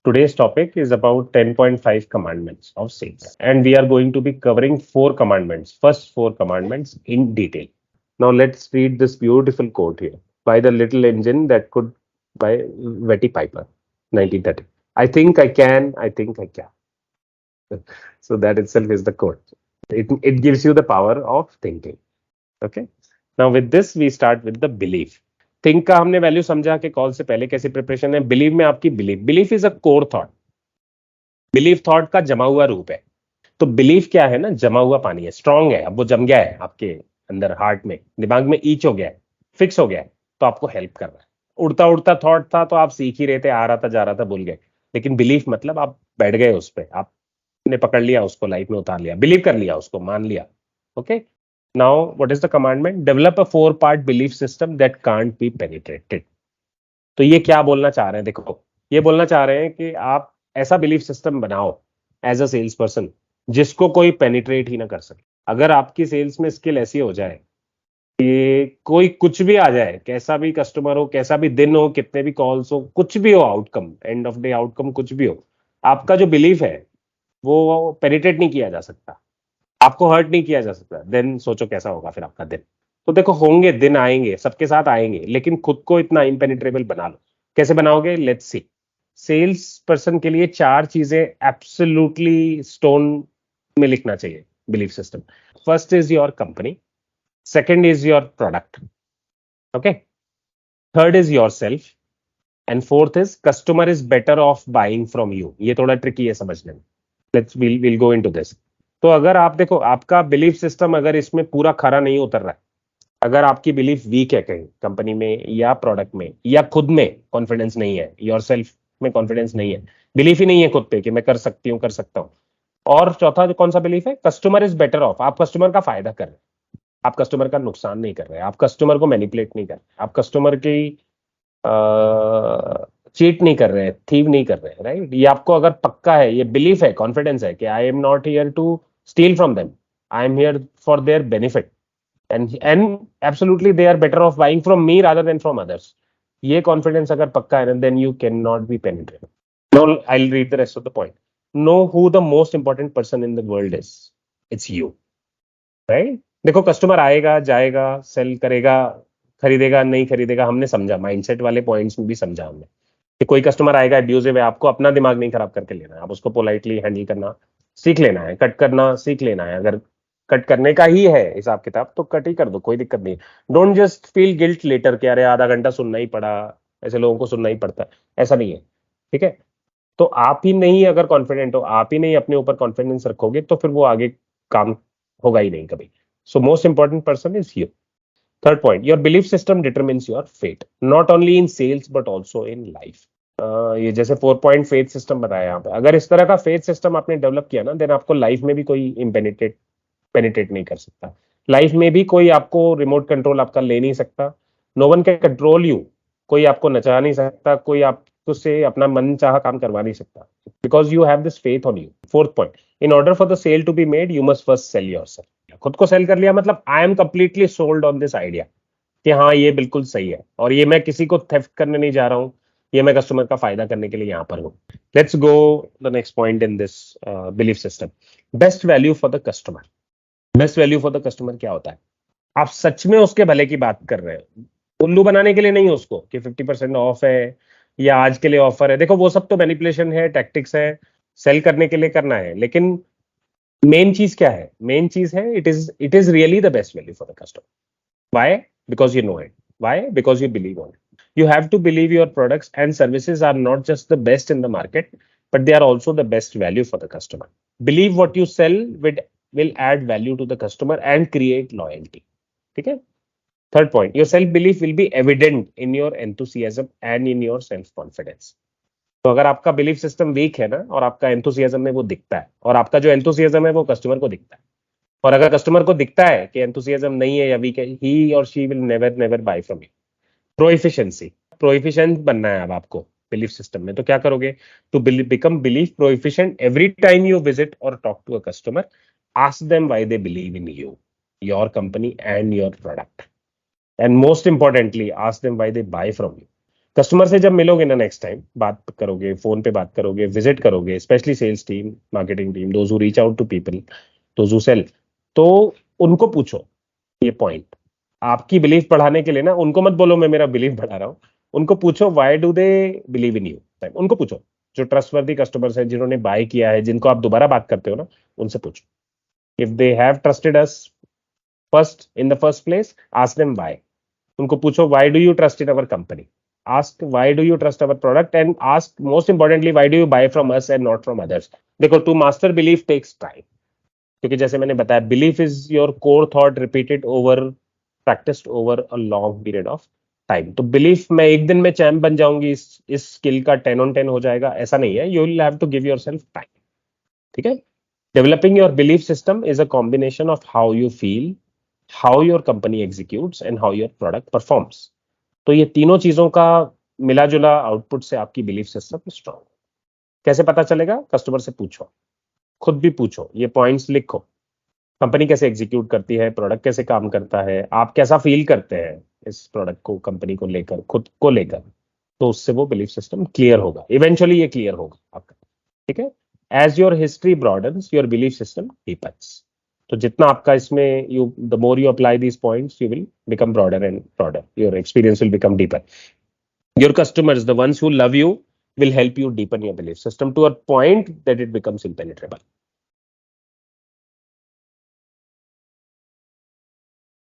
Today's topic is about 10.5 commandments of sales, and we are going to be covering four commandments, first four commandments in detail. Now, let's read this beautiful quote here by the little engine that could, by Betty Piper, 1930. I think I can, I think I can. So, that itself is the quote. It gives you the power of thinking. Okay. Now, with this, we start with the belief. Think का हमने value समझा कि call से पहले कैसी preparation है. Believe में आपकी belief is a core thought. Belief thought का जमा हुआ रूप है. तो बिलीफ क्या है ना, जमा हुआ पानी है, स्ट्रांग है, अब वो जम गया है आपके अंदर, हार्ट में, दिमाग में ईच हो गया है, फिक्स हो गया है, तो आपको हेल्प कर रहा है. उड़ता उड़ता थॉट था तो आप सीख ही रहे थे, आ रहा था जा रहा था, भूल गए. लेकिन बिलीफ मतलब आप बैठ गए उस पर, आपने पकड़ लिया उसको, लाइफ में उतार लिया, बिलीव कर लिया उसको, मान लिया. Okay. Now, what is the commandment? Develop a four-part belief system that can't be penetrated. तो ये क्या बोलना चाह रहे हैं? देखो, ये बोलना चाह रहे हैं कि आप ऐसा बिलीफ सिस्टम बनाओ एज अ सेल्स पर्सन जिसको कोई पेनिट्रेट ही ना कर सके. अगर आपकी सेल्स में स्किल ऐसी हो जाए कि कोई कुछ भी आ जाए, कैसा भी कस्टमर हो, कैसा भी दिन हो, कितने भी कॉल्स हो, कुछ भी हो, outcome, end of day outcome कुछ भी हो, आपका जो बिलीफ है वो पेनिट्रेट नहीं किया जा सकता, आपको हर्ट नहीं किया जा सकता, देन सोचो कैसा होगा फिर आपका दिन. तो देखो, होंगे दिन, आएंगे, सबके साथ आएंगे, लेकिन खुद को इतना इम्पेनिट्रेबल बना लो. कैसे बनाओगे? Let's see. सेल्स पर्सन के लिए चार चीजें एब्सोल्युटली स्टोन में लिखना चाहिए belief system. First is your company, second is your product, okay, third is your self, and fourth is customer is better of buying from you. ये थोड़ा tricky है समझने में. Let's will go into this. तो अगर आप देखो, आपका बिलीफ सिस्टम अगर इसमें पूरा खरा नहीं उतर रहा है, अगर आपकी बिलीफ वीक है कहीं कंपनी में या प्रोडक्ट में या खुद में कॉन्फिडेंस नहीं है, योर सेल्फ में कॉन्फिडेंस नहीं है, बिलीफ ही नहीं है खुद पे कि मैं कर सकती हूँ, कर सकता हूँ. और चौथा जो कौन सा बिलीफ है? Customer is better of. आप कस्टमर का फायदा कर रहे हैं, आप कस्टमर का नुकसान नहीं कर रहे, आप कस्टमर को मैनिपुलेट नहीं कर रहे, आप कस्टमर की चीट नहीं कर रहे हैं, थीव नहीं कर रहे हैं, राइट. ये आपको अगर पक्का है, ये बिलीफ है, कॉन्फिडेंस है कि I am not here to steal from them, I am here for their benefit, and absolutely they are better off buying from me rather than from others. ये confidence अगर पक्का है ना, then you cannot be penetrated. Now I'll read the rest of the point. Know who the most important person in the world is. It's you, right? देखो, customer आएगा जाएगा, cell करेगा, खरीदेगा नहीं खरीदेगा, हमने समझा, माइंडसेट वाले पॉइंट्स में भी समझा हमने कि कोई कस्टमर आएगा एब्यूजिव है, आपको अपना दिमाग नहीं खराब करके लेना है, आप उसको पोलाइटली हैंडल करना सीख लेना है, कट करना सीख लेना है. अगर कट करने का ही है हिसाब किताब तो कट ही कर दो, कोई दिक्कत नहीं. Don't just feel guilt later कि अरे आधा घंटा सुनना ही पड़ा. ऐसे लोगों को सुनना ही पड़ता है, ऐसा नहीं है, ठीक है. तो आप ही नहीं अगर कॉन्फिडेंट हो, आप ही नहीं अपने ऊपर कॉन्फिडेंस रखोगे, तो फिर वो आगे काम होगा ही नहीं कभी. So most important person is you. Third point, your belief system determines your fate, not only in sales but also in life. ये जैसे 4 पॉइंट फेथ सिस्टम बताया यहाँ पे, अगर इस तरह का फेथ सिस्टम आपने डेवलप किया ना, देन आपको लाइफ में भी कोई पेनिट्रेट नहीं कर सकता. लाइफ में भी कोई आपको रिमोट कंट्रोल आपका ले नहीं सकता. No one can control you. कोई आपको नचा नहीं सकता, कोई आपको से अपना मन चाह काम करवा नहीं सकता, because you have this faith on you. Fourth point, in order for the sale to be made you must first sell yourself. खुद को सेल कर लिया मतलब I am completely sold on this idea कि हाँ ये बिल्कुल सही है, और ये मैं किसी को थेफ्ट करने नहीं जा रहा हूँ, ये मैं कस्टमर का फायदा करने के लिए यहां पर हूं. Let's go the next point in this belief system. Best value for the customer. Best value for the customer क्या होता है? आप सच में उसके भले की बात कर रहे हो, उल्लू बनाने के लिए नहीं उसको कि 50% ऑफ है या आज के लिए ऑफर है. देखो, वो सब तो मैनिपुलेशन है, टैक्टिक्स है, सेल करने के लिए करना है, लेकिन मेन चीज क्या है? मेन चीज है it is really the best value for the customer. Why? Because you know it. Why? Because you believe on it. You have to believe your products and services are not just the best in the market, but they are also the best value for the customer. Believe what you sell will add value to the customer and create loyalty. Okay? Third point, your self-belief will be evident in your enthusiasm and in your self-confidence. तो अगर आपका belief system weak है ना, और आपका enthusiasm में वो दिखता है, और आपका जो एंथुसियाज्म है वो कस्टमर को दिखता है, और अगर कस्टमर को दिखता है कि एंथुसियाज्म नहीं है या वीक है, ही और she will never buy from you. Proficiency, proficient बनना है अब आपको बिलीफ सिस्टम में. तो क्या करोगे? To become belief proficient every time you visit और talk to a customer, ask them why they believe in you, your company and your product, and most importantly ask them why they buy from you. Customer से जब मिलोगे ना next time, बात करोगे, phone पे बात करोगे, विजिट करोगे, specially sales team, marketing team, those who reach out to people, those who sell, तो उनको पूछो ये पॉइंट। आपकी बिलीफ बढ़ाने के लिए ना, उनको मत बोलो मैं मेरा बिलीफ बढ़ा रहा हूँ, उनको पूछो why do they believe in you. उनको पूछो, जो ट्रस्टवर्दी कस्टमर्स हैं, जिन्होंने बाय किया है, जिनको आप दोबारा बात करते हो ना, उनसे पूछो। If they have trusted us first in the first place, ask them why. उनको पूछो why do you trust in our company, ask why do you trust our product, and ask most importantly why do you buy from us and not from others. देखो, to master belief takes time, क्योंकि जैसे मैंने बताया, belief is your core thought repeated over, practised over a long period of time. तो belief, मैं एक दिन में चैंप बन जाऊंगी, इस स्किल का 10 on 10 हो जाएगा, ऐसा नहीं है। You will have to give yourself time. ठीक है। Developing your belief system is a combination of how you feel, how your company executes and how your product performs. तो ये तीनों चीजों का मिला जुला आउटपुट से आपकी बिलीफ सिस्टम स्ट्रांग। कैसे पता चलेगा? कस्टमर से पूछो, खुद भी पूछो, ये पॉइंट्स लिखो। कंपनी कैसे एग्जीक्यूट करती है, प्रोडक्ट कैसे काम करता है, आप कैसा फील करते हैं इस प्रोडक्ट को, कंपनी को लेकर, खुद को लेकर। तो उससे वो बिलीफ सिस्टम क्लियर होगा, इवेंचुअली ये क्लियर होगा आपका। ठीक है। As your history broadens, your belief system deepens. तो जितना आपका इसमें, you the more you apply these points, you will become broader and broader, your experience will become deeper. Your customers, the ones who love you, will help you deepen your belief system to a point that it becomes impenetrable.